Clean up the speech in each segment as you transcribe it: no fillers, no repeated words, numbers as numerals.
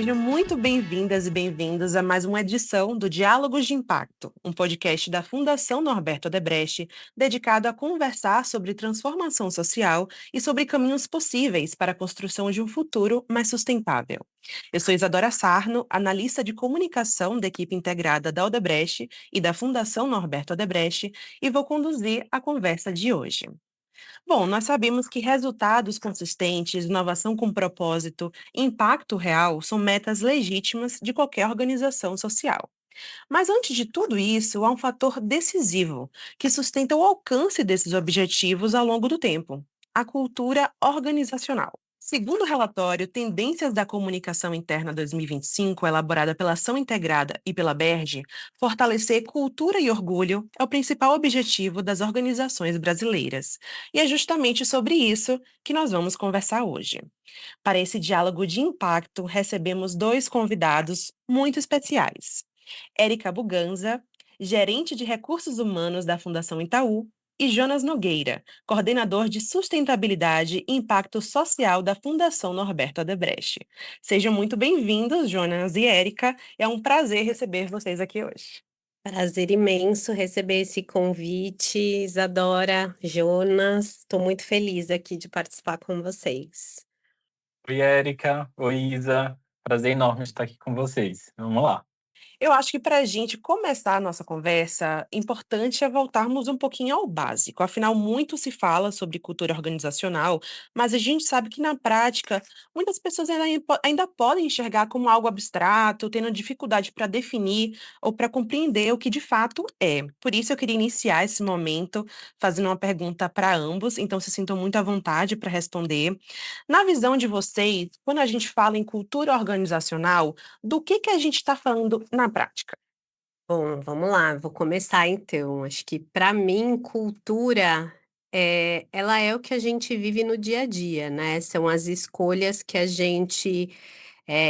Sejam muito bem-vindas e bem-vindos a mais uma edição do Diálogos de Impacto, um podcast da Fundação Norberto Odebrecht, dedicado a conversar sobre transformação social e sobre caminhos possíveis para a construção de um futuro mais sustentável. Eu sou Isadora Sarno, analista de comunicação da equipe integrada da Odebrecht e da Fundação Norberto Odebrecht, e vou conduzir a conversa de hoje. Bom, nós sabemos que resultados consistentes, inovação com propósito e impacto real são metas legítimas de qualquer organização social. Mas antes de tudo isso, há um fator decisivo que sustenta o alcance desses objetivos ao longo do tempo: a cultura organizacional. Segundo o relatório Tendências da Comunicação Interna 2025, elaborada pela Ação Integrada e pela BERJ, fortalecer cultura e orgulho é o principal objetivo das organizações brasileiras. E é justamente sobre isso que nós vamos conversar hoje. Para esse diálogo de impacto, recebemos dois convidados muito especiais. Érica Buganza, gerente de recursos humanos da Fundação Itaú, e Jonas Nogueira, coordenador de sustentabilidade e impacto social da Fundação Norberto Odebrecht. Sejam muito bem-vindos, Jonas e Érica. É um prazer receber vocês aqui hoje. Prazer imenso receber esse convite, Isadora, Jonas. Estou muito feliz aqui de participar com vocês. Oi, Érica. Oi, Isa. Prazer enorme estar aqui com vocês. Vamos lá. Eu acho que para a gente começar a nossa conversa, importante é voltarmos um pouquinho ao básico. Afinal, muito se fala sobre cultura organizacional, mas a gente sabe que na prática, muitas pessoas ainda podem enxergar como algo abstrato, tendo dificuldade para definir ou para compreender o que de fato é. Por isso, eu queria iniciar esse momento fazendo uma pergunta para ambos, então se sintam muito à vontade para responder. Na visão de vocês, quando a gente fala em cultura organizacional, do que a gente está falando na prática? Bom, vamos lá, vou começar então. Acho que para mim, cultura, ela é o que a gente vive no dia a dia, né? São as escolhas que a gente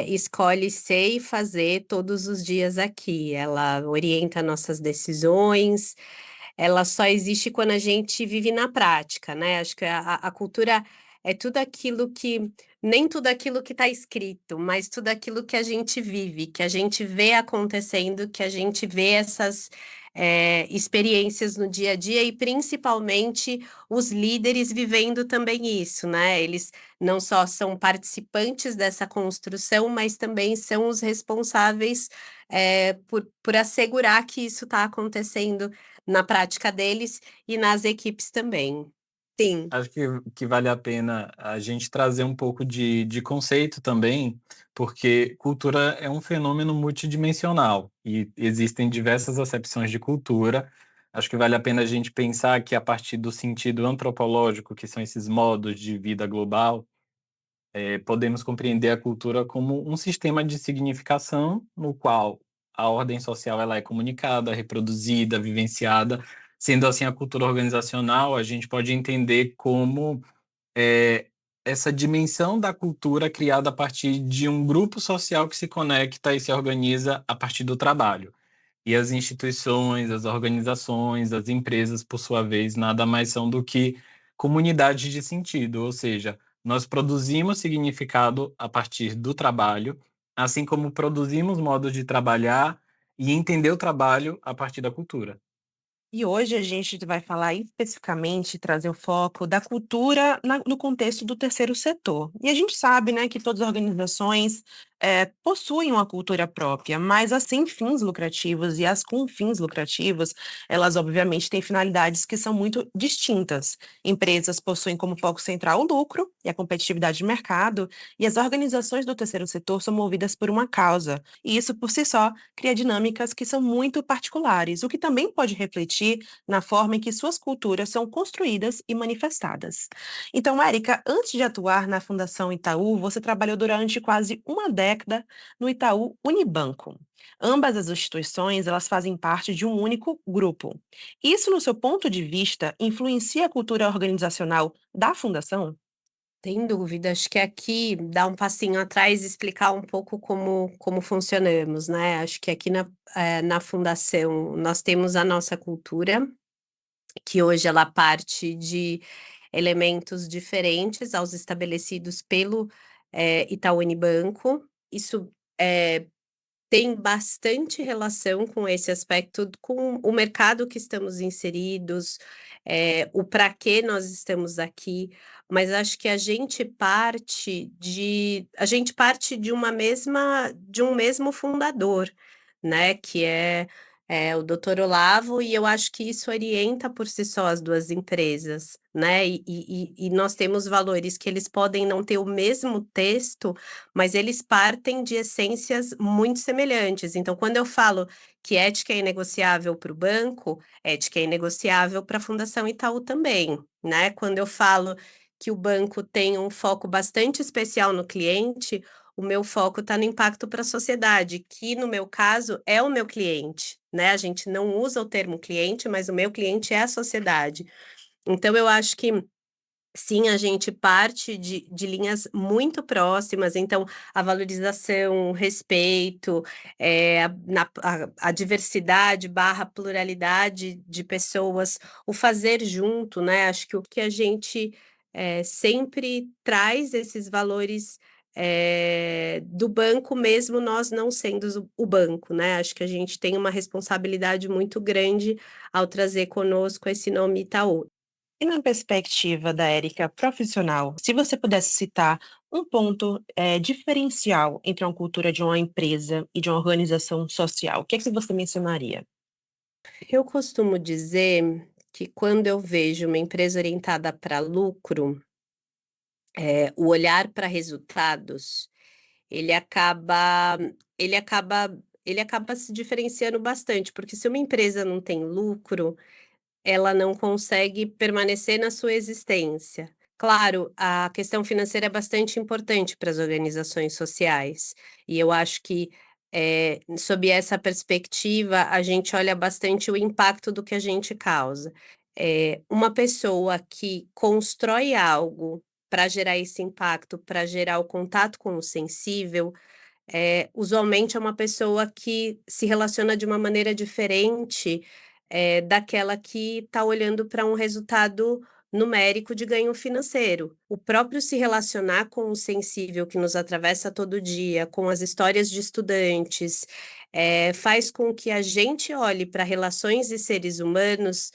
escolhe ser e fazer todos os dias aqui. Ela orienta nossas decisões, ela só existe quando a gente vive na prática, né. Acho que a cultura é tudo aquilo que nem tudo aquilo que está escrito, mas tudo aquilo que a gente vive, que a gente vê acontecendo, que a gente vê essas, experiências no dia a dia e principalmente os líderes vivendo também isso, né. Eles não só são participantes dessa construção, mas também são os responsáveis, por assegurar que isso está acontecendo na prática deles e nas equipes também. Sim. Acho que vale a pena a gente trazer um pouco de conceito também, porque cultura é um fenômeno multidimensional e existem diversas acepções de cultura. Acho que vale a pena a gente pensar que a partir do sentido antropológico, que são esses modos de vida global, podemos compreender a cultura como um sistema de significação no qual a ordem social ela é comunicada, reproduzida, vivenciada. Sendo assim, a cultura organizacional, a gente pode entender como eh, essa dimensão da cultura criada a partir de um grupo social que se conecta e se organiza a partir do trabalho. E as instituições, as organizações, as empresas, por sua vez, nada mais são do que comunidades de sentido, ou seja, nós produzimos significado a partir do trabalho, assim como produzimos modos de trabalhar e entender o trabalho a partir da cultura. E hoje a gente vai falar especificamente, trazer o foco da cultura no contexto do terceiro setor. E a gente sabe, né, que todas as organizações possuem uma cultura própria, mas as sem fins lucrativos e as com fins lucrativos, elas obviamente têm finalidades que são muito distintas. Empresas possuem como foco central o lucro e a competitividade de mercado, e as organizações do terceiro setor são movidas por uma causa. E isso, por si só, cria dinâmicas que são muito particulares, o que também pode refletir na forma em que suas culturas são construídas e manifestadas. Então, Érica, antes de atuar na Fundação Itaú, você trabalhou durante quase uma década no Itaú Unibanco. Ambas as instituições, elas fazem parte de um único grupo. Isso, no seu ponto de vista, influencia a cultura organizacional da fundação? Sem dúvida, acho que aqui dar um passinho atrás e explicar um pouco como funcionamos, né. Acho que aqui na fundação nós temos a nossa cultura, que hoje ela parte de elementos diferentes aos estabelecidos pelo, Itaú Unibanco. Isso tem bastante relação com esse aspecto, com o mercado que estamos inseridos, o para que nós estamos aqui, mas acho que a gente parte de um mesmo fundador, né, que é o doutor Olavo, e eu acho que isso orienta por si só as 2 empresas, né, e nós temos valores que eles podem não ter o mesmo texto, mas eles partem de essências muito semelhantes. Então, quando eu falo que ética é inegociável para o banco, ética é inegociável para a Fundação Itaú também, né? Quando eu falo que o banco tem um foco bastante especial no cliente, o meu foco está no impacto para a sociedade, que no meu caso é o meu cliente, né? A gente não usa o termo cliente, mas o meu cliente é a sociedade. Então, eu acho que sim, a gente parte de linhas muito próximas, então a valorização, o respeito, a diversidade barra pluralidade de pessoas, o fazer junto, né, acho que o que a gente, sempre traz esses valores, do banco mesmo nós não sendo o banco, né, acho que a gente tem uma responsabilidade muito grande ao trazer conosco esse nome Itaú. E na perspectiva da Érica profissional, se você pudesse citar um ponto, diferencial entre uma cultura de uma empresa e de uma organização social, o que é que você mencionaria? Eu costumo dizer que quando eu vejo uma empresa orientada para lucro, o olhar para resultados, ele acaba ele acaba ele acaba se diferenciando bastante, porque se uma empresa não tem lucro, ela não consegue permanecer na sua existência. Claro, a questão financeira é bastante importante para as organizações sociais, e eu acho que, sob essa perspectiva, a gente olha bastante o impacto do que a gente causa. Uma pessoa que constrói algo para gerar esse impacto, para gerar o contato com o sensível, usualmente é uma pessoa que se relaciona de uma maneira diferente, daquela que está olhando para um resultado numérico de ganho financeiro. O próprio se relacionar com o sensível que nos atravessa todo dia, com as histórias de estudantes, faz com que a gente olhe para relações e seres humanos,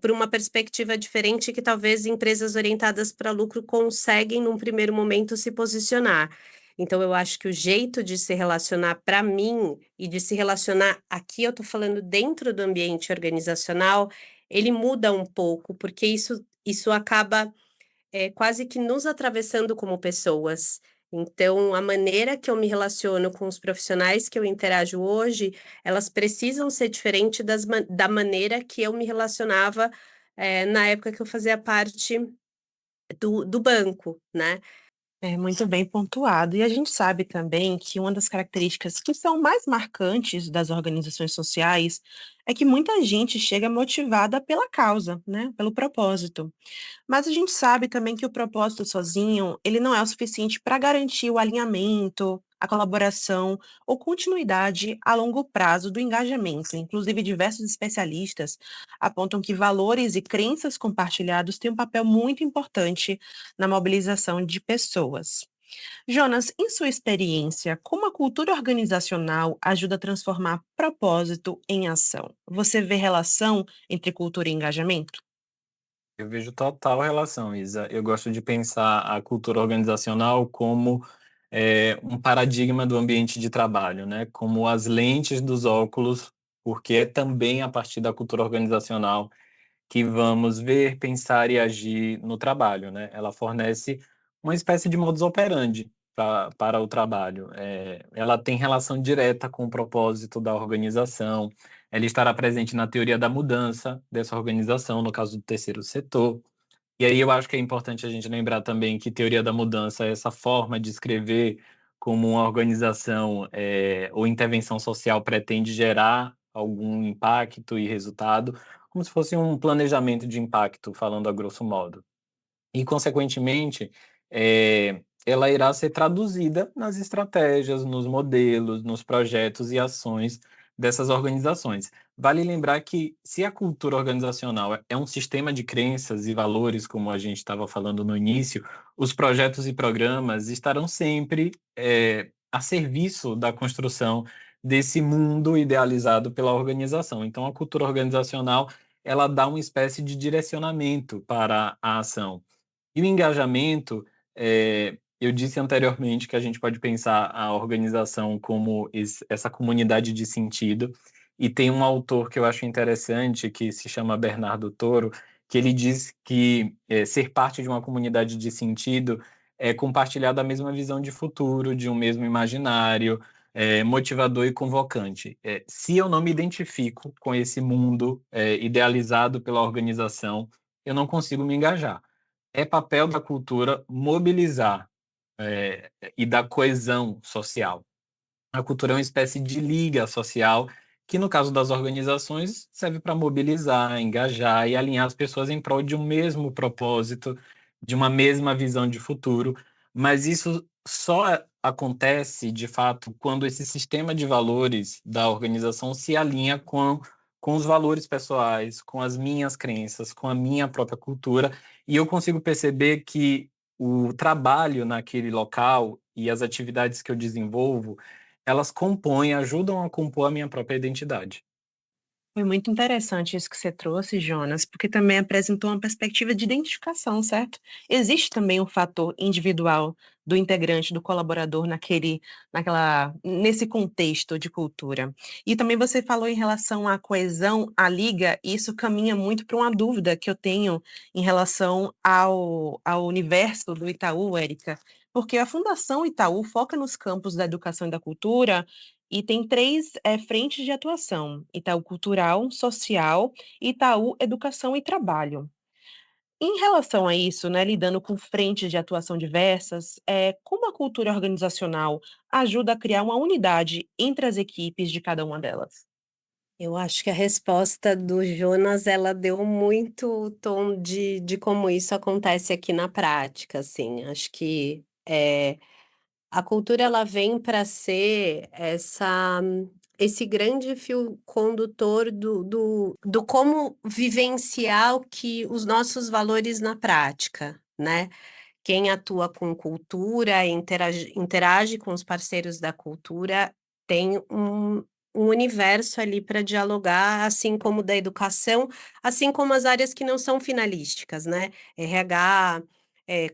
por uma perspectiva diferente que talvez empresas orientadas para lucro conseguem num primeiro momento se posicionar. Então eu acho que o jeito de se relacionar para mim e de se relacionar aqui eu estou falando dentro do ambiente organizacional, ele muda um pouco, porque isso acaba, quase que nos atravessando como pessoas. Então a maneira que eu me relaciono com os profissionais que eu interajo hoje, elas precisam ser diferente da maneira que eu me relacionava, na época que eu fazia parte do banco, né. É muito bem pontuado. E a gente sabe também que uma das características que são mais marcantes das organizações sociais é que muita gente chega motivada pela causa, né? Pelo propósito. Mas a gente sabe também que o propósito sozinho, ele não é o suficiente para garantir o alinhamento, a colaboração ou continuidade a longo prazo do engajamento. Inclusive, diversos especialistas apontam que valores e crenças compartilhados têm um papel muito importante na mobilização de pessoas. Jonas, em sua experiência, como a cultura organizacional ajuda a transformar propósito em ação? Você vê relação entre cultura e engajamento? Eu vejo total relação, Isa. Eu gosto de pensar a cultura organizacional como um paradigma do ambiente de trabalho, né? Como as lentes dos óculos, porque é também a partir da cultura organizacional que vamos ver, pensar e agir no trabalho, né? Ela fornece uma espécie de modus operandi para o trabalho. Ela tem relação direta com o propósito da organização, ela estará presente na teoria da mudança dessa organização, no caso do terceiro setor. E aí eu acho que é importante a gente lembrar também que teoria da mudança é essa forma de escrever como uma organização ou intervenção social pretende gerar algum impacto e resultado, como se fosse um planejamento de impacto, falando a grosso modo. E, consequentemente, ela irá ser traduzida nas estratégias, nos modelos, nos projetos e ações dessas organizações. Vale lembrar que, se a cultura organizacional é um sistema de crenças e valores, como a gente estava falando no início, os projetos e programas estarão sempre a serviço da construção desse mundo idealizado pela organização. Então, a cultura organizacional, ela dá uma espécie de direcionamento para a ação. E o engajamento, eu disse anteriormente que a gente pode pensar a organização como essa comunidade de sentido, e tem um autor que eu acho interessante, que se chama Bernardo Toro, que ele diz que ser parte de uma comunidade de sentido é compartilhar da mesma visão de futuro, de um mesmo imaginário, motivador e convocante. Se eu não me identifico com esse mundo idealizado pela organização, eu não consigo me engajar. É papel da cultura mobilizar, e da coesão social. A cultura é uma espécie de liga social que, no caso das organizações, serve para mobilizar, engajar e alinhar as pessoas em prol de um mesmo propósito, de uma mesma visão de futuro. Mas isso só acontece, de fato, quando esse sistema de valores da organização se alinha com os valores pessoais, com as minhas crenças, com a minha própria cultura, e eu consigo perceber que o trabalho naquele local e as atividades que eu desenvolvo, elas compõem, ajudam a compor a minha própria identidade. Foi muito interessante isso que você trouxe, Jonas, porque também apresentou uma perspectiva de identificação, certo? Existe também um fator individual do integrante, do colaborador nesse contexto de cultura. E também você falou em relação à coesão, à liga, e isso caminha muito para uma dúvida que eu tenho em relação ao universo do Itaú, Érica, porque a Fundação Itaú foca nos campos da educação e da cultura e tem três frentes de atuação: Itaú Cultural, Social, Itaú Educação e Trabalho. Em relação a isso, né, lidando com frentes de atuação diversas, como a cultura organizacional ajuda a criar uma unidade entre as equipes de cada uma delas? Eu acho que a resposta do Jonas, ela deu muito o tom de como isso acontece aqui na prática, assim. Acho que, a cultura ela vem para ser esse grande fio condutor do como vivenciar o que os nossos valores na prática, né. Quem atua com cultura, interage com os parceiros da cultura, tem um universo ali para dialogar, assim como da educação, assim como as áreas que não são finalísticas, né, RH,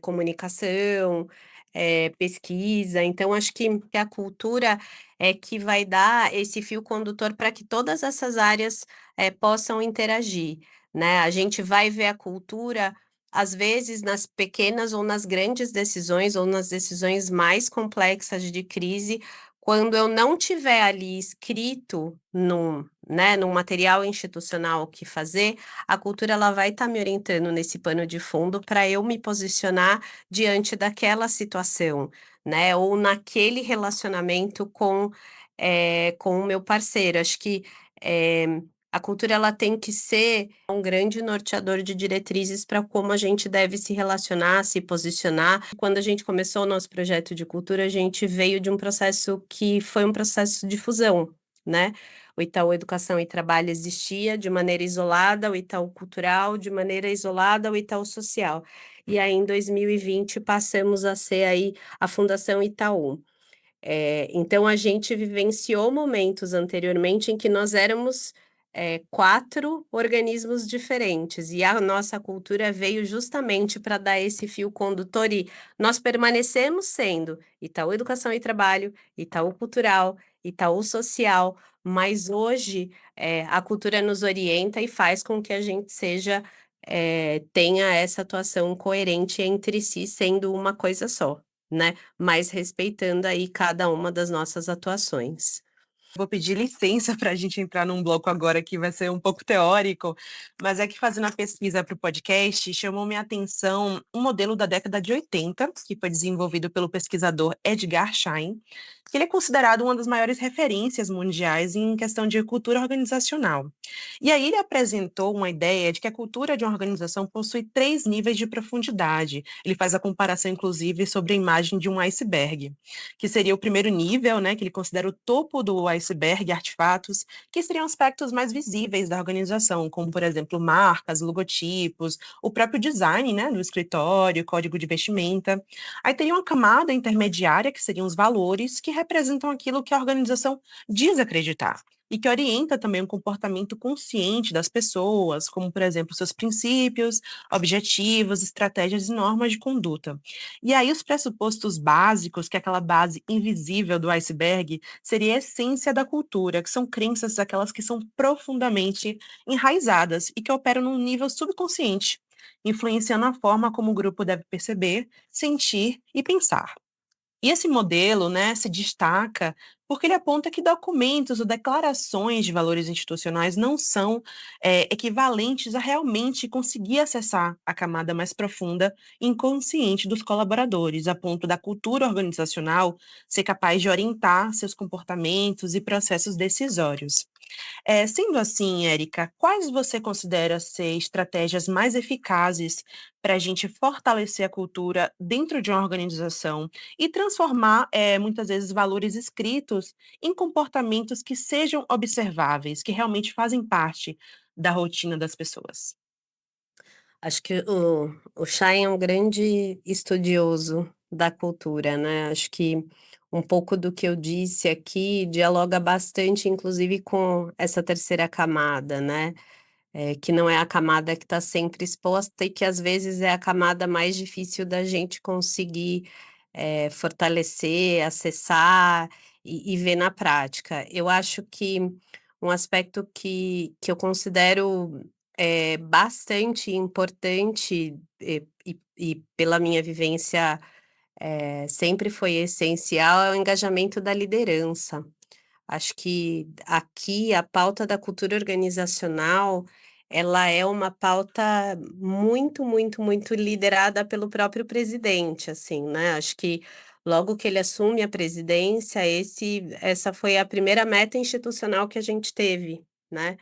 comunicação, pesquisa. Então acho que a cultura é que vai dar esse fio condutor para que todas essas áreas, possam interagir, né. A gente vai ver a cultura às vezes, nas pequenas ou nas grandes decisões, ou nas decisões mais complexas de crise, quando eu não tiver ali escrito num material institucional o que fazer, a cultura ela vai estar me orientando nesse pano de fundo para eu me posicionar diante daquela situação, né, ou naquele relacionamento com o meu parceiro. Acho que, eh, a cultura ela tem que ser um grande norteador de diretrizes para como a gente deve se relacionar, se posicionar. Quando a gente começou o nosso projeto de cultura, a gente veio de um processo que foi um processo de fusão, né. O Itaú Educação e Trabalho existia de maneira isolada, o Itaú Cultural de maneira isolada, o Itaú Social. E aí em 2020 passamos a ser aí a Fundação Itaú. Então a gente vivenciou momentos anteriormente em que nós éramos, 4 organismos diferentes, e a nossa cultura veio justamente para dar esse fio condutor e nós permanecemos sendo Itaú Educação e Trabalho, Itaú Cultural, Itaú Social, mas hoje, a cultura nos orienta e faz com que a gente tenha essa atuação coerente entre si, sendo uma coisa só, né, mas respeitando aí cada uma das nossas atuações. Vou pedir licença para a gente entrar num bloco agora que vai ser um pouco teórico, mas é que fazendo a pesquisa para o podcast, chamou minha atenção um modelo da década de 80, que foi desenvolvido pelo pesquisador Edgar Schein, que ele é considerado uma das maiores referências mundiais em questão de cultura organizacional. E aí ele apresentou uma ideia de que a cultura de uma organização possui três níveis de profundidade. Ele faz a comparação, inclusive, sobre a imagem de um iceberg, que seria o primeiro nível, né, que ele considera o topo do iceberg, iceberg artefatos, que seriam aspectos mais visíveis da organização, como, por exemplo, marcas, logotipos, o próprio design, né, do escritório, código de vestimenta. Aí teria uma camada intermediária, que seriam os valores, que representam aquilo que a organização diz acreditar e que orienta também o comportamento consciente das pessoas, como, por exemplo, seus princípios, objetivos, estratégias e normas de conduta. E aí, os pressupostos básicos, que é aquela base invisível do iceberg, seria a essência da cultura, que são crenças aquelas que são profundamente enraizadas e que operam num nível subconsciente, influenciando a forma como o grupo deve perceber, sentir e pensar. E esse modelo, né, se destaca porque ele aponta que documentos ou declarações de valores institucionais não são equivalentes a realmente conseguir acessar a camada mais profunda e inconsciente dos colaboradores, a ponto da cultura organizacional ser capaz de orientar seus comportamentos e processos decisórios. Sendo assim, Érica, quais você considera ser estratégias mais eficazes para a gente fortalecer a cultura dentro de uma organização e transformar, muitas vezes, valores escritos em comportamentos que sejam observáveis, que realmente fazem parte da rotina das pessoas? Acho que o Chay é um grande estudioso da cultura, né, acho que um pouco do que eu disse aqui dialoga bastante, inclusive, com essa terceira camada, né, que não é a camada que está sempre exposta e que às vezes é a camada mais difícil da gente conseguir, fortalecer, acessar e ver na prática. Eu acho que um aspecto que eu considero, bastante importante, e pela minha vivência, sempre foi essencial, é o engajamento da liderança. Acho que aqui a pauta da cultura organizacional, ela é uma pauta muito, muito, muito liderada pelo próprio presidente, assim, né, acho que logo que ele assume a presidência, essa foi a primeira meta institucional que a gente teve, né,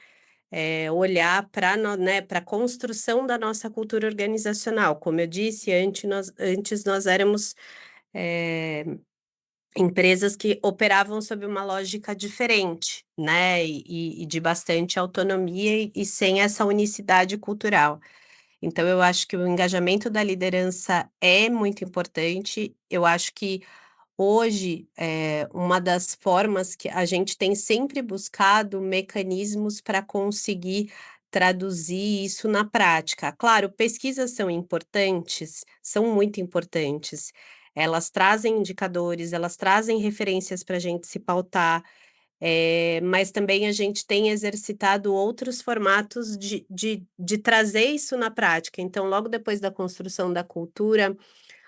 olhar para né, para a construção da nossa cultura organizacional. Como eu disse, antes nós éramos, eh empresas que operavam sob uma lógica diferente, né, e de bastante autonomia e sem essa unicidade cultural. Então eu acho que o engajamento da liderança é muito importante, eu acho que hoje, uma das formas que a gente tem sempre buscado mecanismos para conseguir traduzir isso na prática. Claro, pesquisas são importantes, são muito importantes. Elas trazem indicadores, elas trazem referências para a gente se pautar, mas também a gente tem exercitado outros formatos de trazer isso na prática. Então, logo depois da construção da cultura,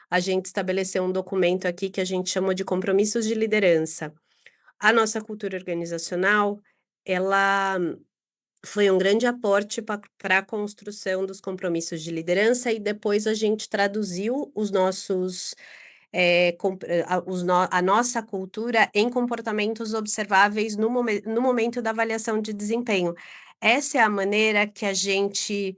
a gente estabeleceu um documento aqui que a gente chamou de compromissos de liderança. A nossa cultura organizacional, ela foi um grande aporte para a construção dos compromissos de liderança e depois a gente traduziu os nossos, a nossa cultura em comportamentos observáveis no momento da avaliação de desempenho. Essa é a maneira que a gente,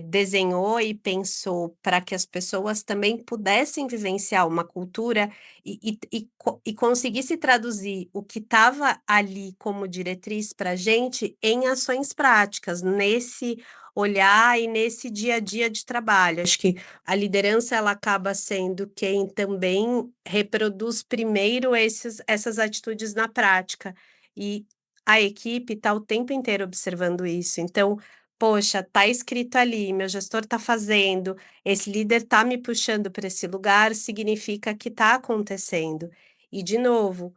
desenhou e pensou para que as pessoas também pudessem vivenciar uma cultura e conseguisse traduzir o que estava ali como diretriz para a gente em ações práticas, nesse olhar e nesse dia a dia de trabalho. Acho que a liderança ela acaba sendo quem também reproduz primeiro essas atitudes na prática, e a equipe está o tempo inteiro observando isso. Então, poxa, está escrito ali, meu gestor está fazendo, esse líder está me puxando para esse lugar, significa que está acontecendo. E de novo,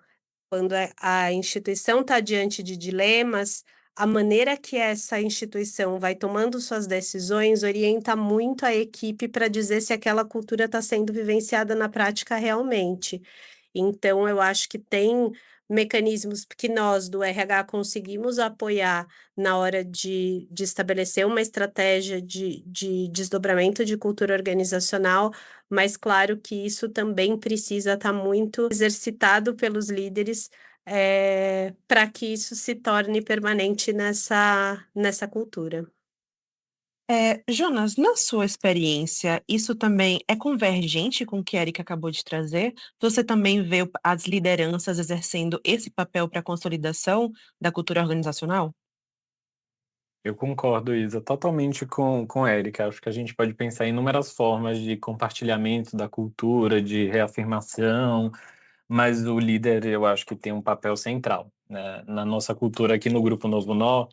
quando a instituição está diante de dilemas, a maneira que essa instituição vai tomando suas decisões orienta muito a equipe para dizer se aquela cultura está sendo vivenciada na prática realmente. Então eu acho que tem mecanismos que nós do RH conseguimos apoiar na hora de estabelecer uma estratégia de desdobramento de cultura organizacional, mas claro que isso também precisa estar muito exercitado pelos líderes, para que isso se torne permanente nessa cultura. Jonas, na sua experiência, isso também é convergente com o que a Erika acabou de trazer? Você também vê as lideranças exercendo esse papel para a consolidação da cultura organizacional? Eu concordo, Isa, totalmente com a Érica. Acho que a gente pode pensar em inúmeras formas de compartilhamento da cultura, de reafirmação, mas o líder, eu acho que tem um papel central, né? Na nossa cultura aqui no Grupo Novo Nó,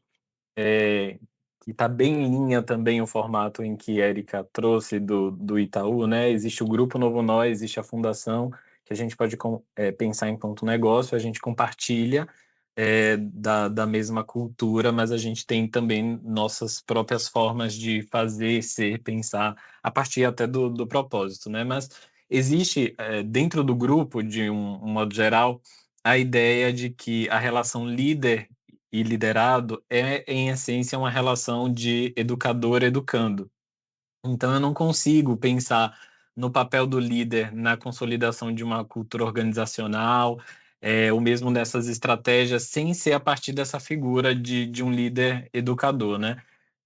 é, que está bem em linha também o formato em que Érica trouxe do Itaú, né? Existe o Grupo Novo Nó, existe a fundação, que a gente pode pensar enquanto negócio, a gente compartilha da mesma cultura, mas a gente tem também nossas próprias formas de fazer, ser, pensar, a partir até do propósito, né? Mas existe, dentro do grupo, de um modo geral, a ideia de que a relação líder e liderado é, em essência, uma relação de educador-educando. Então, eu não consigo pensar no papel do líder na consolidação de uma cultura organizacional, ou mesmo nessas estratégias, sem ser a partir dessa figura de um líder educador, né?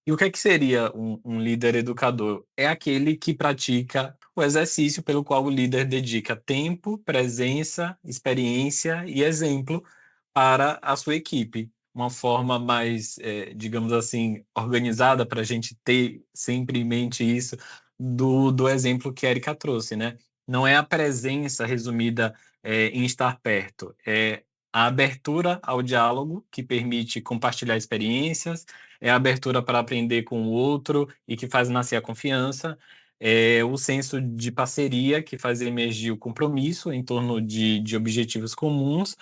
E o que é que seria um líder educador? É aquele que pratica o exercício pelo qual o líder dedica tempo, presença, experiência e exemplo para a sua equipe. Uma forma mais, digamos assim, organizada para a gente ter sempre em mente isso do exemplo que a Erika trouxe, né? Não é a presença resumida, em estar perto, é a abertura ao diálogo que permite compartilhar experiências, é a abertura para aprender com o outro e que faz nascer a confiança, é o senso de parceria que faz emergir o compromisso em torno de objetivos comuns,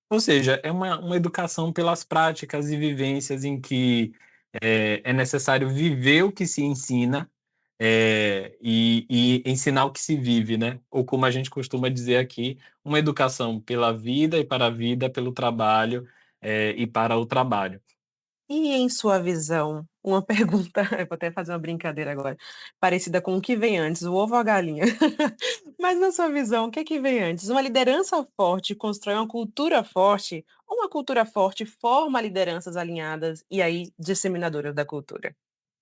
ou seja, é uma educação pelas práticas e vivências em que é necessário viver o que se ensina, e ensinar o que se vive, né? Ou como a gente costuma dizer aqui, uma educação pela vida e para a vida, pelo trabalho, e para o trabalho. E em sua visão, uma pergunta, eu vou até fazer uma brincadeira agora, parecida com o que vem antes, o ovo ou a galinha? Mas na sua visão, o que é que vem antes? Uma liderança forte constrói uma cultura forte, ou uma cultura forte forma lideranças alinhadas e aí disseminadoras da cultura?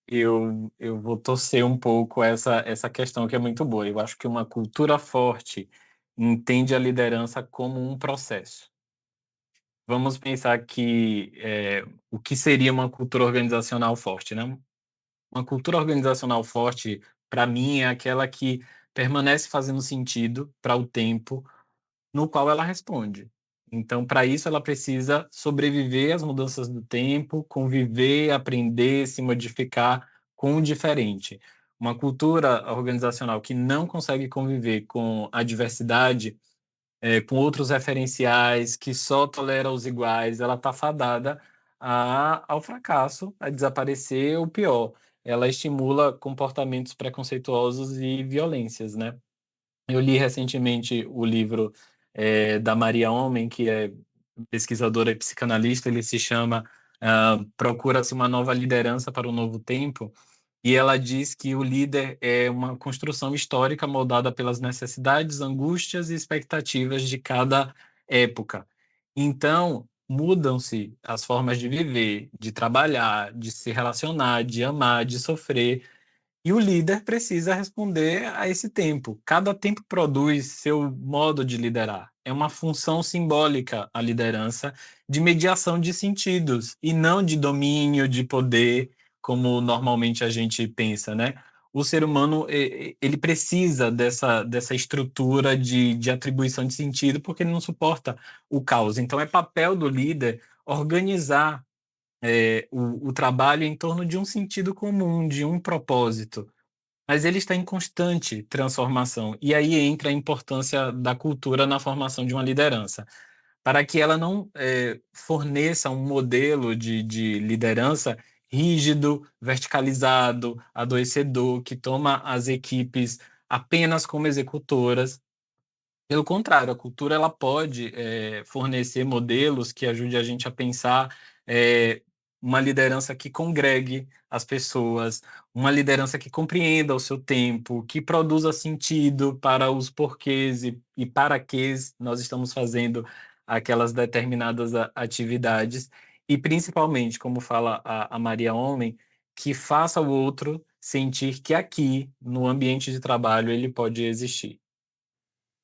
Eu vou torcer um pouco essa questão que é muito boa. Eu acho que uma cultura forte entende a liderança como um processo. Vamos pensar que, o que seria uma cultura organizacional forte, né? Uma cultura organizacional forte, para mim, é aquela que permanece fazendo sentido para o tempo no qual ela responde. Então, para isso, ela precisa sobreviver às mudanças do tempo, conviver, aprender, se modificar com o diferente. Uma cultura organizacional que não consegue conviver com a diversidade, com outros referenciais, que só tolera os iguais, ela está fadada ao fracasso, a desaparecer, ou pior, ela estimula comportamentos preconceituosos e violências, né? Eu li recentemente o livro, da Maria Homem, que é pesquisadora e psicanalista. Ele se chama, Procura-se uma nova liderança para o novo tempo, e ela diz que o líder é uma construção histórica moldada pelas necessidades, angústias e expectativas de cada época. Então, mudam-se as formas de viver, de trabalhar, de se relacionar, de amar, de sofrer, e o líder precisa responder a esse tempo. Cada tempo produz seu modo de liderar. É uma função simbólica a liderança, de mediação de sentidos e não de domínio, de poder, como normalmente a gente pensa, né? O ser humano, ele precisa dessa estrutura de atribuição de sentido, porque ele não suporta o caos. Então, é papel do líder organizar, o trabalho em torno de um sentido comum, de um propósito, mas ele está em constante transformação. E aí entra a importância da cultura na formação de uma liderança, para que ela não, forneça um modelo de liderança rígido, verticalizado, adoecedor, que toma as equipes apenas como executoras. Pelo contrário, a cultura ela pode, fornecer modelos que ajude a gente a pensar, uma liderança que congregue as pessoas, uma liderança que compreenda o seu tempo, que produza sentido para os porquês e para quês nós estamos fazendo aquelas determinadas atividades, e principalmente, como fala a Maria Homem, que faça o outro sentir que aqui, no ambiente de trabalho, ele pode existir.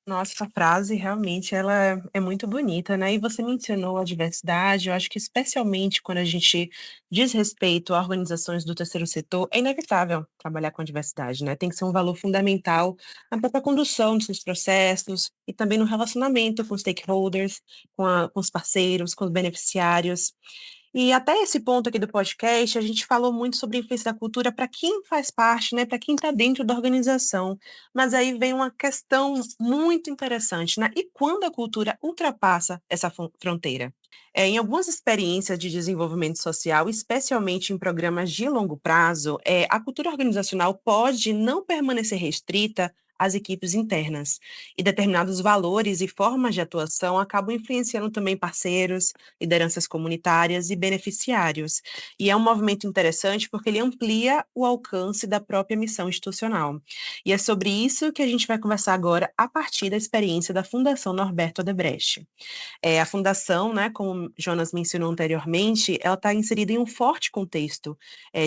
Nossa, essa frase realmente ela é muito bonita, né? E você mencionou a diversidade, eu acho que especialmente quando a gente diz respeito a organizações do terceiro setor, é inevitável trabalhar com a diversidade, né? Tem que ser um valor fundamental na própria condução dos seus processos e também no relacionamento com os stakeholders, com os parceiros, com os beneficiários. E até esse ponto aqui do podcast, a gente falou muito sobre a influência da cultura para quem faz parte, né, para quem está dentro da organização. Mas aí vem uma questão muito interessante, né? E quando a cultura ultrapassa essa fronteira? Em algumas experiências de desenvolvimento social, especialmente em programas de longo prazo, a cultura organizacional pode não permanecer restrita às equipes internas. E determinados valores e formas de atuação acabam influenciando também parceiros, lideranças comunitárias e beneficiários. E é um movimento interessante porque ele amplia o alcance da própria missão institucional. E é sobre isso que a gente vai conversar agora a partir da experiência da Fundação Norberto Odebrecht. A fundação, né, como Jonas mencionou anteriormente, ela está inserida em um forte contexto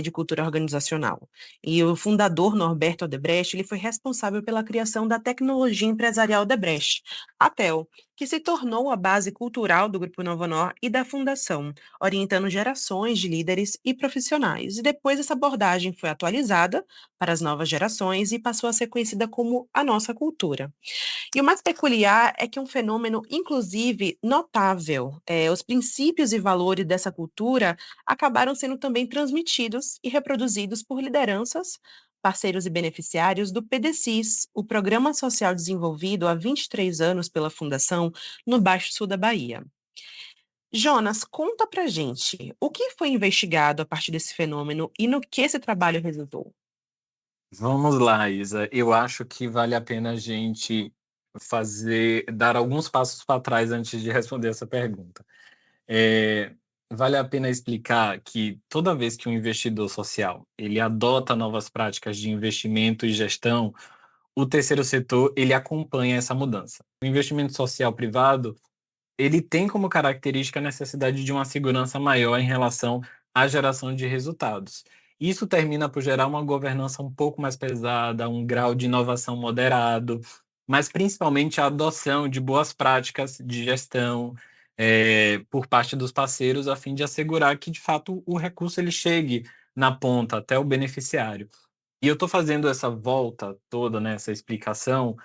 de cultura organizacional. E o fundador Norberto Odebrecht, ele foi responsável pela criação da tecnologia empresarial Odebrecht, a TEL, que se tornou a base cultural do Grupo Novo Honor e da fundação, orientando gerações de líderes e profissionais. E depois essa abordagem foi atualizada para as novas gerações e passou a ser conhecida como a nossa cultura. E o mais peculiar é que é um fenômeno, inclusive, notável. Os princípios e valores dessa cultura acabaram sendo também transmitidos e reproduzidos por lideranças, parceiros e beneficiários do PDCIS, o Programa Social desenvolvido há 23 anos pela Fundação no Baixo Sul da Bahia. Jonas, conta pra gente, o que foi investigado a partir desse fenômeno e no que esse trabalho resultou? Vamos lá, Isa. Eu acho que vale a pena a gente dar alguns passos para trás antes de responder essa pergunta. Eh, Vale a pena explicar que toda vez que um investidor social, ele adota novas práticas de investimento e gestão, o terceiro setor, ele acompanha essa mudança. O investimento social privado, ele tem como característica a necessidade de uma segurança maior em relação à geração de resultados. Isso termina por gerar uma governança um pouco mais pesada, um grau de inovação moderado, mas principalmente a adoção de boas práticas de gestão, por parte dos parceiros, a fim de assegurar que, de fato, o recurso ele chegue na ponta, até o beneficiário. E eu estou fazendo essa volta toda, né, essa explicação,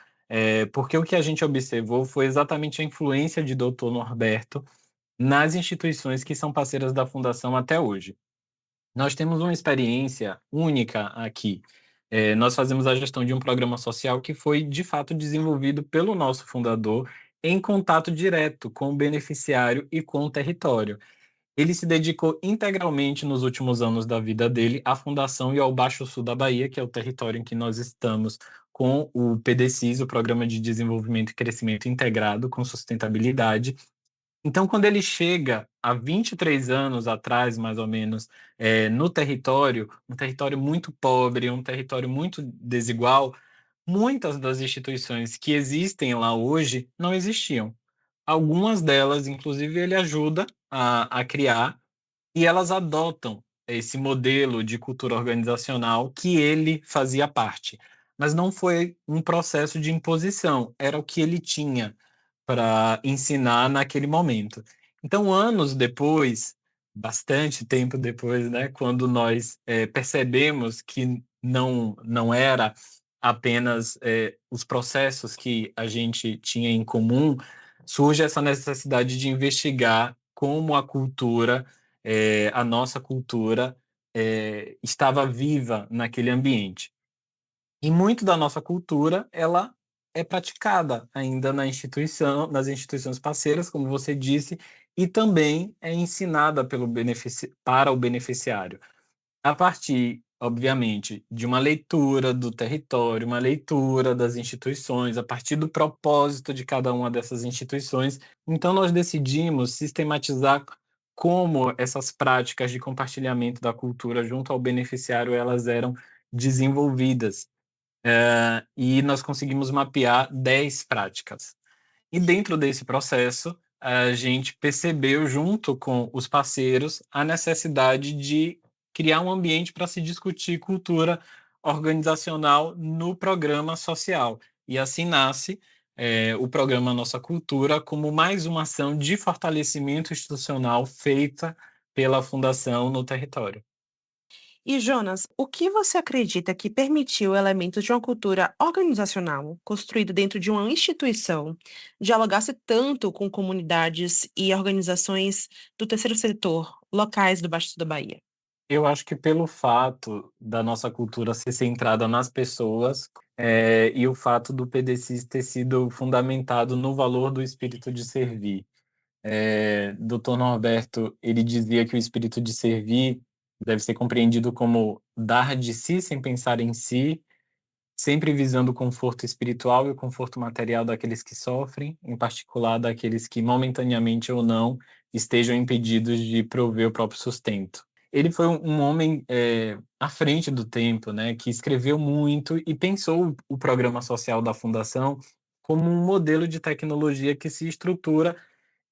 porque o que a gente observou foi exatamente a influência de Doutor Norberto nas instituições que são parceiras da fundação até hoje. Nós temos uma experiência única aqui. Nós fazemos a gestão de um programa social que foi, de fato, desenvolvido pelo nosso fundador em contato direto com o beneficiário e com o território. Ele se dedicou integralmente nos últimos anos da vida dele à fundação e ao Baixo Sul da Bahia, que é o território em que nós estamos com o PDCIS, o Programa de Desenvolvimento e Crescimento Integrado com Sustentabilidade. Então, quando ele chega há 23 anos atrás, mais ou menos, no território, um território muito pobre, um território muito desigual, muitas das instituições que existem lá hoje não existiam. Algumas delas, inclusive, ele ajuda a criar, e elas adotam esse modelo de cultura organizacional que ele fazia parte. Mas não foi um processo de imposição, era o que ele tinha para ensinar naquele momento. Então, anos depois, bastante tempo depois, né, quando nós percebemos que não era apenas os processos que a gente tinha em comum, surge essa necessidade de investigar como a cultura, a nossa cultura, estava viva naquele ambiente. E muito da nossa cultura, ela é praticada ainda nas instituições parceiras, como você disse, e também é ensinada para o beneficiário. A partir, obviamente, de uma leitura do território, uma leitura das instituições, a partir do propósito de cada uma dessas instituições, então nós decidimos sistematizar como essas práticas de compartilhamento da cultura junto ao beneficiário, elas eram desenvolvidas. E nós conseguimos mapear 10 práticas. E dentro desse processo, a gente percebeu, junto com os parceiros, a necessidade de criar um ambiente para se discutir cultura organizacional no programa social. E assim nasce o programa Nossa Cultura como mais uma ação de fortalecimento institucional feita pela Fundação no território. E Jonas, o que você acredita que permitiu elementos de uma cultura organizacional construída dentro de uma instituição dialogasse tanto com comunidades e organizações do terceiro setor, locais do Baixo da Bahia? Eu acho que pelo fato da nossa cultura ser centrada nas pessoas, e o fato do PDCIS ter sido fundamentado no valor do espírito de servir. Dr. Norberto, ele dizia que o espírito de servir deve ser compreendido como dar de si sem pensar em si, sempre visando o conforto espiritual e o conforto material daqueles que sofrem, em particular daqueles que momentaneamente ou não estejam impedidos de prover o próprio sustento. Ele foi um homem à frente do tempo, né, que escreveu muito e pensou o programa social da Fundação como um modelo de tecnologia que se estrutura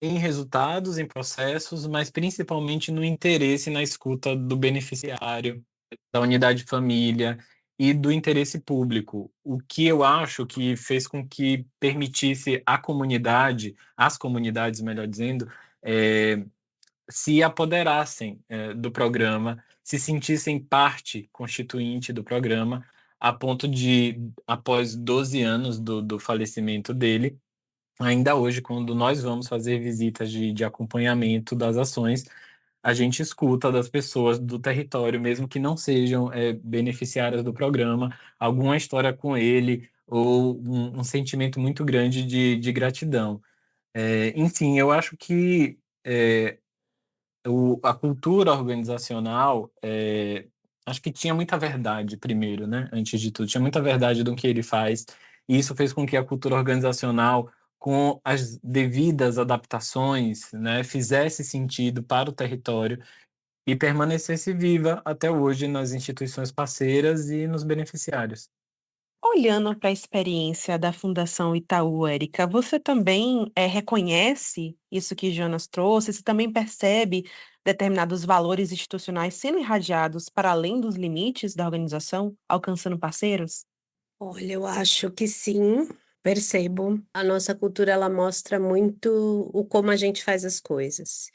em resultados, em processos, mas principalmente no interesse e na escuta do beneficiário, da unidade de família e do interesse público. O que eu acho que fez com que permitisse à comunidade, às comunidades, melhor dizendo, se apoderassem do programa, se sentissem parte constituinte do programa, a ponto de, após 12 anos do falecimento dele, ainda hoje, quando nós vamos fazer visitas de acompanhamento das ações, a gente escuta das pessoas do território, mesmo que não sejam beneficiárias do programa, alguma história com ele ou um sentimento muito grande de gratidão. Enfim, eu acho que a cultura organizacional, acho que tinha muita verdade primeiro, né, antes de tudo, tinha muita verdade do que ele faz, e isso fez com que a cultura organizacional, com as devidas adaptações, né, fizesse sentido para o território e permanecesse viva até hoje nas instituições parceiras e nos beneficiários. Olhando para a experiência da Fundação Itaú, Érica, você também reconhece isso que Jonas trouxe? Você também percebe determinados valores institucionais sendo irradiados para além dos limites da organização, alcançando parceiros? Olha, eu acho que sim, percebo. A nossa cultura ela mostra muito o como a gente faz as coisas.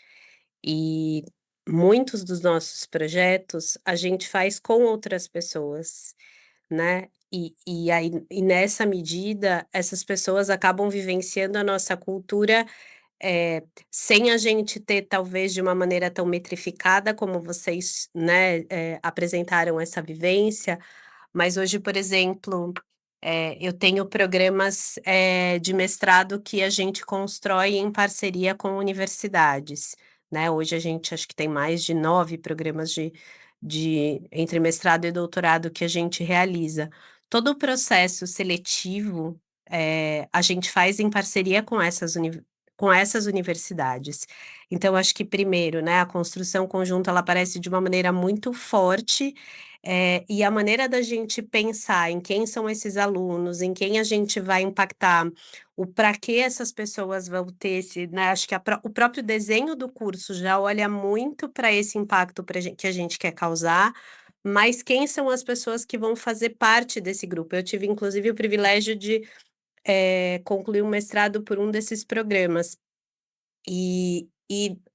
E muitos dos nossos projetos a gente faz com outras pessoas, né? E nessa medida, essas pessoas acabam vivenciando a nossa cultura, sem a gente ter, talvez, de uma maneira tão metrificada como vocês, né, apresentaram essa vivência, mas hoje, por exemplo, eu tenho programas, de mestrado que a gente constrói em parceria com universidades, né. Hoje a gente acho que tem mais de 9 programas de entre mestrado e doutorado que a gente realiza. Todo o processo seletivo, a gente faz em parceria com essas universidades. Então acho que primeiro, né, a construção conjunta ela aparece de uma maneira muito forte, e a maneira da gente pensar em quem são esses alunos, em quem a gente vai impactar, o para que essas pessoas vão ter esse, né, acho que o próprio desenho do curso já olha muito para esse impacto que a gente quer causar, mas quem são as pessoas que vão fazer parte desse grupo. Eu tive inclusive o privilégio de, concluir um mestrado por um desses programas. E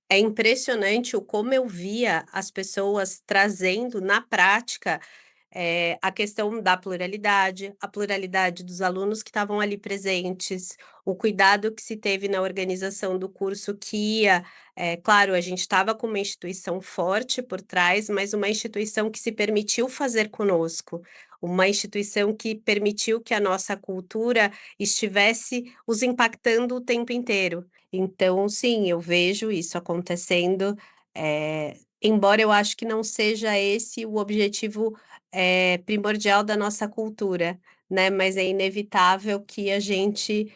é impressionante o como eu via as pessoas trazendo na prática, a questão da pluralidade, a pluralidade dos alunos que estavam ali presentes, o cuidado que se teve na organização do curso que ia, claro, a gente estava com uma instituição forte por trás, mas uma instituição que se permitiu fazer conosco, uma instituição que permitiu que a nossa cultura estivesse os impactando o tempo inteiro. Então, sim, eu vejo isso acontecendo, embora eu acho que não seja esse o objetivo, primordial da nossa cultura, né, mas é inevitável que a gente,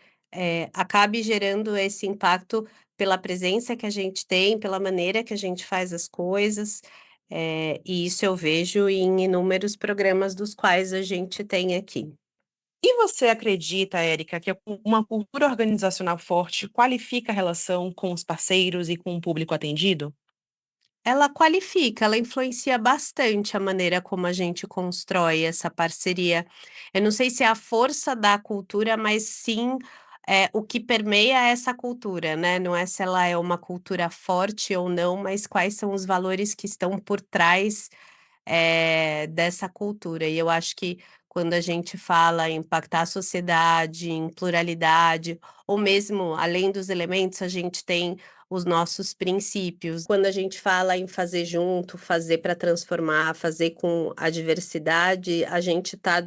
acabe gerando esse impacto pela presença que a gente tem, pela maneira que a gente faz as coisas, e isso eu vejo em inúmeros programas dos quais a gente tem aqui. E você acredita, Érica, que uma cultura organizacional forte qualifica a relação com os parceiros e com o público atendido? Ela qualifica, ela influencia bastante a maneira como a gente constrói essa parceria. Eu não sei se é a força da cultura, mas sim, o que permeia essa cultura, né, não é se ela é uma cultura forte ou não, mas quais são os valores que estão por trás, dessa cultura. E eu acho que quando a gente fala em impactar a sociedade, em pluralidade, ou mesmo além dos elementos, a gente tem os nossos princípios. Quando a gente fala em fazer junto, fazer para transformar, fazer com a diversidade, a gente está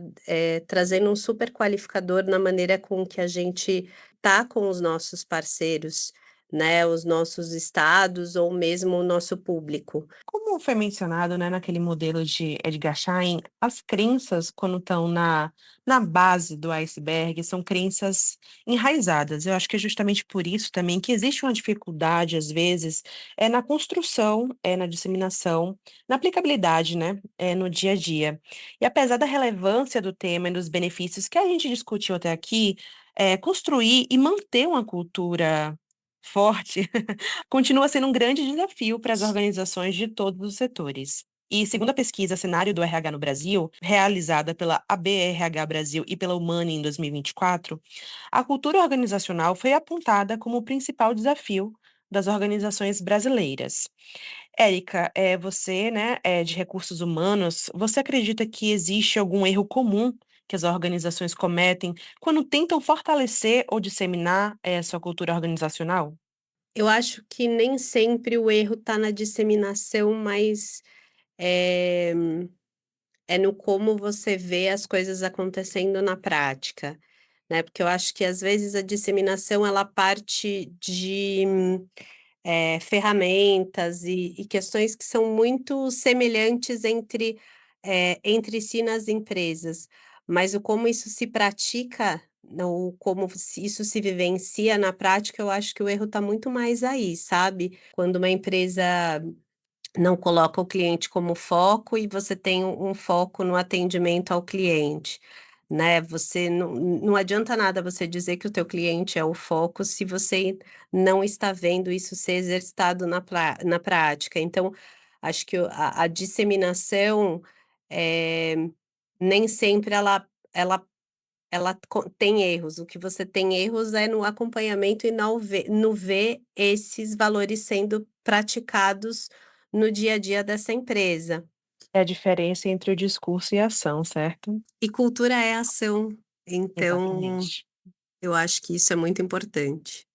trazendo um super qualificador na maneira com que a gente tá com os nossos parceiros, né, os nossos estados ou mesmo o nosso público. Como foi mencionado, né, naquele modelo de Edgar Schein, as crenças, quando estão na base do iceberg, são crenças enraizadas. Eu acho que é justamente por isso também que existe uma dificuldade, às vezes, na construção, na disseminação, na aplicabilidade, né, no dia a dia. E apesar da relevância do tema e dos benefícios que a gente discutiu até aqui, construir e manter uma cultura forte continua sendo um grande desafio para as organizações de todos os setores. E segundo a pesquisa Cenário do RH no Brasil, realizada pela ABRH Brasil e pela Humane em 2024, a cultura organizacional foi apontada como o principal desafio das organizações brasileiras. Érica, você, né, de recursos humanos, você acredita que existe algum erro comum que as organizações cometem quando tentam fortalecer ou disseminar sua cultura organizacional? Eu acho que nem sempre o erro está na disseminação, mas, eh, é no como você vê as coisas acontecendo na prática, né, porque eu acho que às vezes a disseminação ela parte de ferramentas e questões que são muito semelhantes entre si nas empresas, mas o como isso se pratica, ou como se isso se vivencia na prática, eu acho que o erro está muito mais aí, sabe. Quando uma empresa não coloca o cliente como foco e você tem um foco no atendimento ao cliente, né, você não adianta nada você dizer que o teu cliente é o foco se você não está vendo isso ser exercitado na prática. Então, acho que a disseminação, eh, nem sempre ela tem erros, o que você tem erros é no acompanhamento e no ver esses valores sendo praticados no dia a dia dessa empresa. É a diferença entre o discurso e a ação, certo? E cultura é ação, então Exatamente. eu acho que isso é muito importante.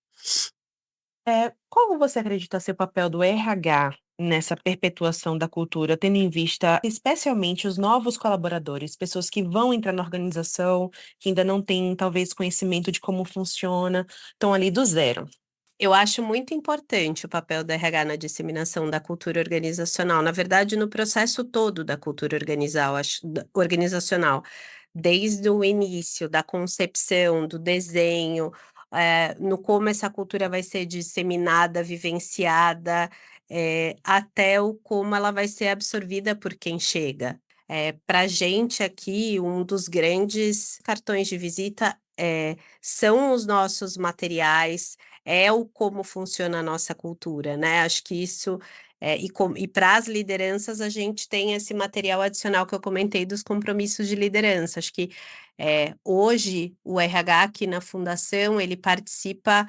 Qual você acredita ser o papel do RH nessa perpetuação da cultura, tendo em vista especialmente os novos colaboradores, pessoas que vão entrar na organização, que ainda não têm talvez conhecimento de como funciona, estão ali do zero? Eu acho muito importante o papel do RH na disseminação da cultura organizacional, na verdade, no processo todo da cultura organizacional, desde o início, da concepção, do desenho, no como essa cultura vai ser disseminada, vivenciada, até o como ela vai ser absorvida por quem chega. Pra gente aqui, um dos grandes cartões de visita, são os nossos materiais, é o como funciona a nossa cultura, né, acho que isso, e para as lideranças a gente tem esse material adicional que eu comentei dos compromissos de liderança, acho que, hoje o RH aqui na fundação ele participa,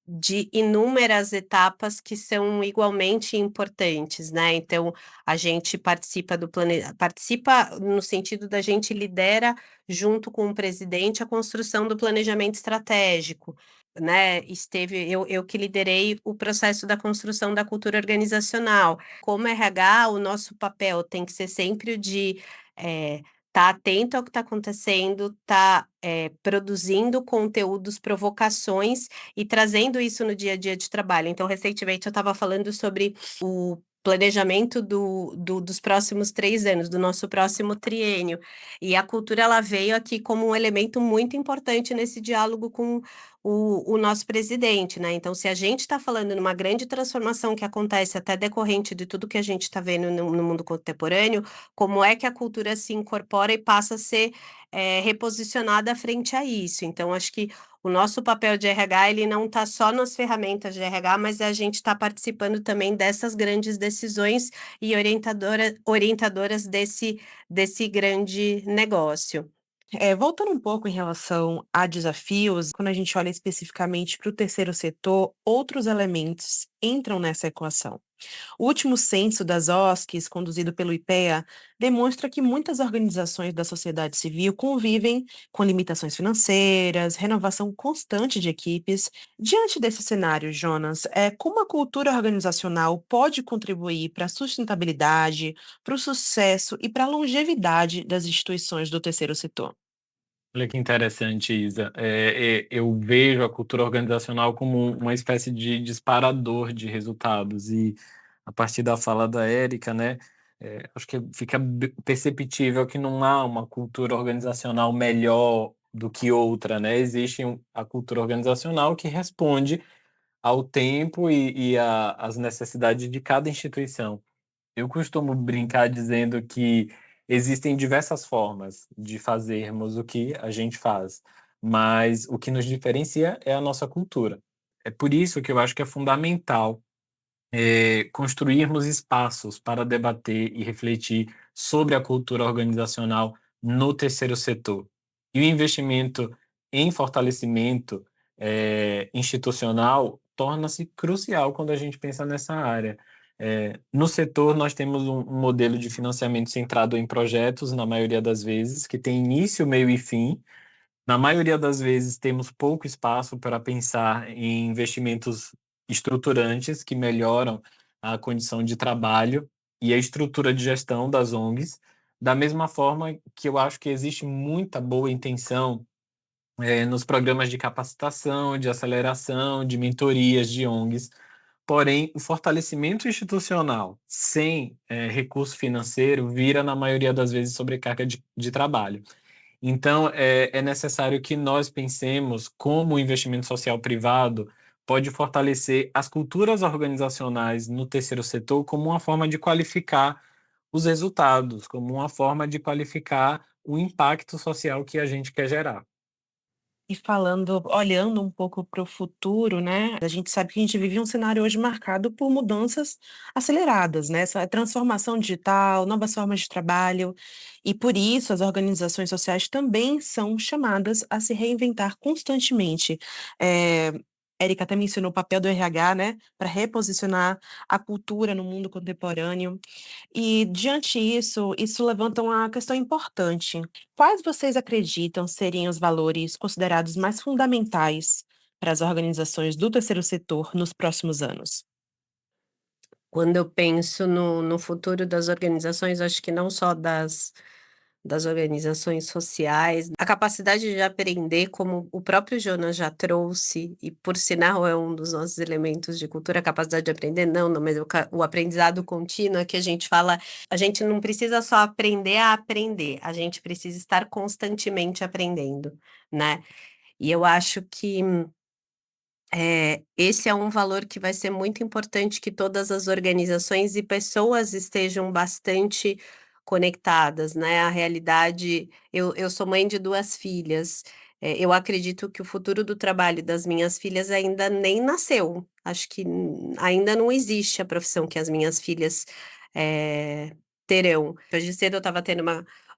de inúmeras etapas que são igualmente importantes, né, então a gente participa no sentido da gente lidera junto com o presidente a construção do planejamento estratégico, né, eu que liderei o processo da construção da cultura organizacional. Como RH, o nosso papel tem que ser sempre o de, estar atento ao que está acontecendo, estar, produzindo conteúdos, provocações e trazendo isso no dia a dia de trabalho. Então, recentemente eu estava falando sobre o planejamento dos próximos 3 anos, do nosso próximo triênio, e a cultura ela veio aqui como um elemento muito importante nesse diálogo o nosso presidente, né. Então se a gente está falando numa grande transformação que acontece até decorrente de tudo que a gente está vendo no mundo contemporâneo, como é que a cultura se incorpora e passa a ser, reposicionada frente a isso. Então acho que o nosso papel de RH, ele não está só nas ferramentas de RH, mas a gente está participando também dessas grandes decisões e orientadoras desse grande negócio. Voltando um pouco em relação a desafios, quando a gente olha especificamente para o terceiro setor, outros elementos entram nessa equação. O último censo das OSCs, conduzido pelo IPEA, demonstra que muitas organizações da sociedade civil convivem com limitações financeiras, renovação constante de equipes. Diante desse cenário, Jonas, como a cultura organizacional pode contribuir para a sustentabilidade, para o sucesso e para a longevidade das instituições do terceiro setor? Olha que interessante, Isa. Eu vejo a cultura organizacional como uma espécie de disparador de resultados e a partir da fala da Érica, né, acho que fica perceptível que não há uma cultura organizacional melhor do que outra, né? Existe a cultura organizacional que responde ao tempo e às necessidades de cada instituição. Eu costumo brincar dizendo que existem diversas formas de fazermos o que a gente faz, mas o que nos diferencia é a nossa cultura. É por isso que eu acho que é fundamental, construirmos espaços para debater e refletir sobre a cultura organizacional no terceiro setor. E o investimento em fortalecimento, institucional torna-se crucial quando a gente pensa nessa área. No setor, nós temos um modelo de financiamento centrado em projetos, na maioria das vezes, que tem início, meio e fim. Na maioria das vezes, temos pouco espaço para pensar em investimentos estruturantes que melhoram a condição de trabalho e a estrutura de gestão das ONGs, da mesma forma que eu acho que existe muita boa intenção, nos programas de capacitação, de aceleração, de mentorias de ONGs. Porém, o fortalecimento institucional sem, recurso financeiro vira, na maioria das vezes, sobrecarga de trabalho. Então, é necessário que nós pensemos como o investimento social privado pode fortalecer as culturas organizacionais no terceiro setor como uma forma de qualificar os resultados, como uma forma de qualificar o impacto social que a gente quer gerar. E olhando um pouco para o futuro, né, a gente sabe que a gente vive um cenário hoje marcado por mudanças aceleradas, né, essa transformação digital, novas formas de trabalho, e por isso as organizações sociais também são chamadas a se reinventar constantemente. Eh, Érica até mencionou o papel do RH, né, para reposicionar a cultura no mundo contemporâneo. E diante isso levanta uma questão importante. Quais vocês acreditam serem os valores considerados mais fundamentais para as organizações do terceiro setor nos próximos anos? Quando eu penso no futuro das organizações, acho que não só das organizações sociais, a capacidade de aprender, como o próprio Jonas já trouxe, e por sinal é um dos nossos elementos de cultura, a capacidade de aprender, não, mas o aprendizado contínuo é que a gente fala, a gente não precisa só aprender a aprender, a gente precisa estar constantemente aprendendo, né. E eu acho que esse é um valor que vai ser muito importante que todas as organizações e pessoas estejam bastante conectadas, né, à realidade. Eu sou mãe de 2 filhas, eu acredito que o futuro do trabalho das minhas filhas ainda nem nasceu, acho que ainda não existe a profissão que as minhas filhas, eh, terão. Hoje cedo eu estava tendo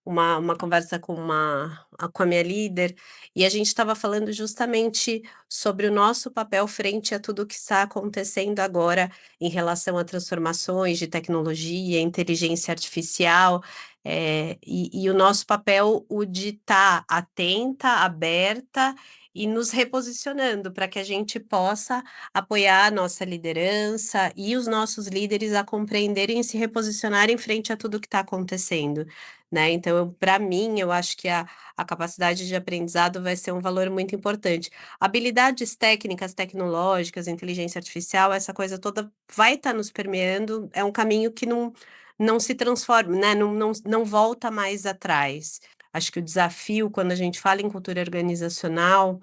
uma conversa com a minha líder, e a gente estava falando justamente sobre o nosso papel frente a tudo que está acontecendo agora em relação a transformações de tecnologia, inteligência artificial, e o nosso papel, o de estar atenta, aberta e nos reposicionando para que a gente possa apoiar a nossa liderança e os nossos líderes a compreenderem e se reposicionarem frente a tudo que está acontecendo, né. Então, para mim, eu acho que a capacidade de aprendizado vai ser um valor muito importante. Habilidades técnicas, tecnológicas, inteligência artificial, essa coisa toda vai estar nos permeando, é um caminho que não se transforma, né, não volta mais atrás. Acho que o desafio, quando a gente fala em cultura organizacional,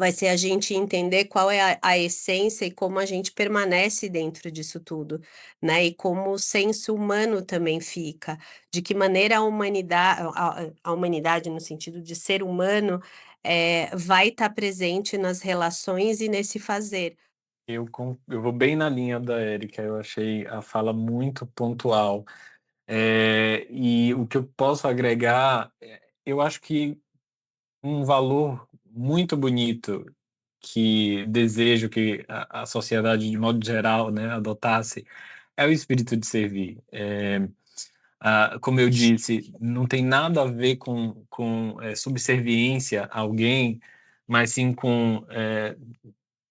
Vai ser a gente entender qual é a essência e como a gente permanece dentro disso tudo, né, e como o senso humano também fica, de que maneira a humanidade no sentido de ser humano, vai estar presente nas relações e nesse fazer. Eu vou bem na linha da Érica, eu achei a fala muito pontual. E o que eu posso agregar, eu acho que um valor muito bonito que desejo que a sociedade, de modo geral, né, adotasse, é o espírito de servir. Como eu disse, não tem nada a ver com subserviência a alguém, mas sim com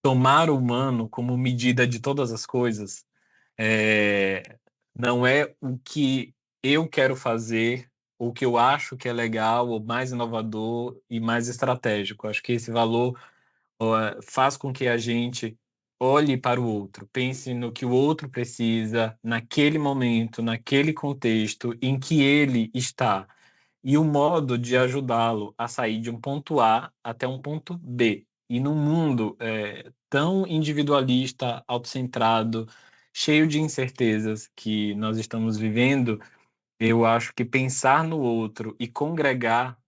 tomar o humano como medida de todas as coisas. Eh, não é o que eu quero fazer, ou o que eu acho que é legal, ou mais inovador e mais estratégico. Acho que esse valor, faz com que a gente olhe para o outro, pense no que o outro precisa, naquele momento, naquele contexto em que ele está, e o modo de ajudá-lo a sair de um ponto A até um ponto B. E num mundo, tão individualista, autocentrado, cheio de incertezas que nós estamos vivendo, eu acho que pensar no outro e congregar,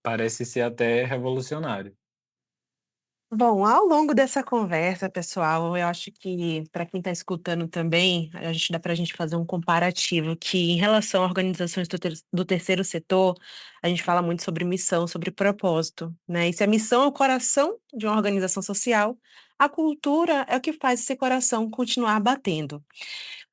parece ser até revolucionário. Bom, ao longo dessa conversa, pessoal, eu acho que para quem está escutando também, dá para a gente fazer um comparativo que, em relação a organizações do terceiro setor, a gente fala muito sobre missão, sobre propósito, né? E se a missão é o coração de uma organização social, a cultura é o que faz esse coração continuar batendo.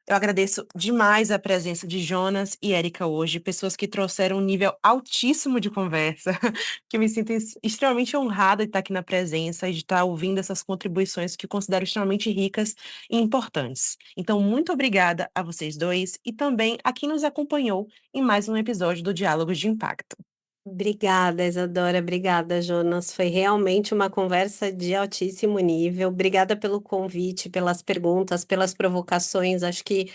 Eu agradeço demais a presença de Jonas e Érica hoje, pessoas que trouxeram um nível altíssimo de conversa, que eu me sinto extremamente honrada de estar aqui na presença e de estar ouvindo essas contribuições que eu considero extremamente ricas e importantes. Então, muito obrigada a vocês dois e também a quem nos acompanhou em mais um episódio do Diálogos de Impacto. Obrigada, Isadora. Obrigada, Jonas. Foi realmente uma conversa de altíssimo nível. Obrigada pelo convite, pelas perguntas, pelas provocações. Acho que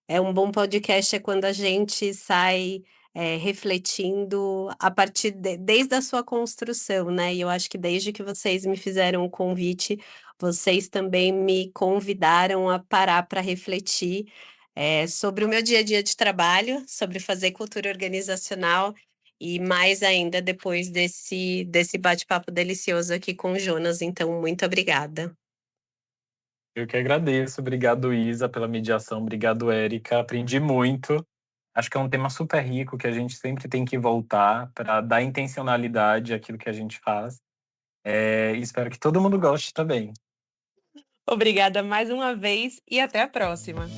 é um bom podcast é quando a gente sai, refletindo a partir desde a sua construção, né, e eu acho que desde que vocês me fizeram o convite, vocês também me convidaram a parar para refletir, sobre o meu dia a dia de trabalho, sobre fazer cultura organizacional e mais ainda depois desse bate-papo delicioso aqui com o Jonas, então muito obrigada. Eu que agradeço. Obrigado, Isa, pela mediação. Obrigado, Érica. Aprendi muito. Acho que é um tema super rico que a gente sempre tem que voltar para dar intencionalidade àquilo que a gente faz. E espero que todo mundo goste também. Obrigada mais uma vez e até a próxima.